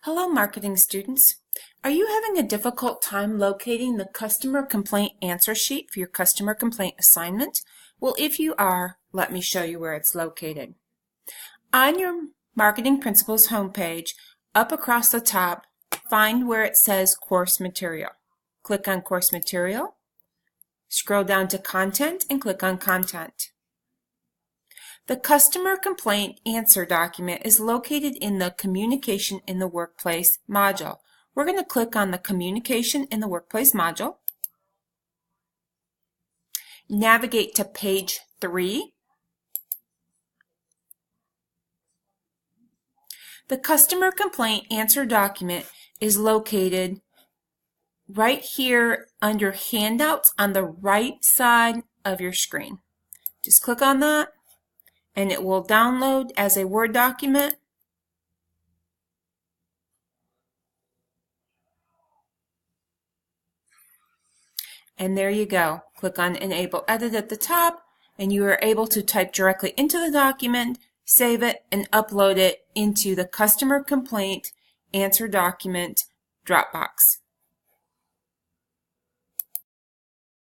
Hello, marketing students. Are you having a difficult time locating the customer complaint answer sheet for your customer complaint assignment? Well, if you are, let me show you where it's located. On your Marketing Principles homepage, up across the top, find where it says Course Material. Click on Course Material, scroll down to Content, and click on Content. The Customer Complaint Answer document is located in the Communication in the Workplace module. We're going to click on the Communication in the Workplace module. Navigate to page 3. The Customer Complaint Answer document is located right here under Handouts on the right side of your screen. Just click on that, and it will download as a Word document. And there you go. Click on Enable Edit at the top, and you are able to type directly into the document, save it, and upload it into the Customer Complaint Answer document Dropbox.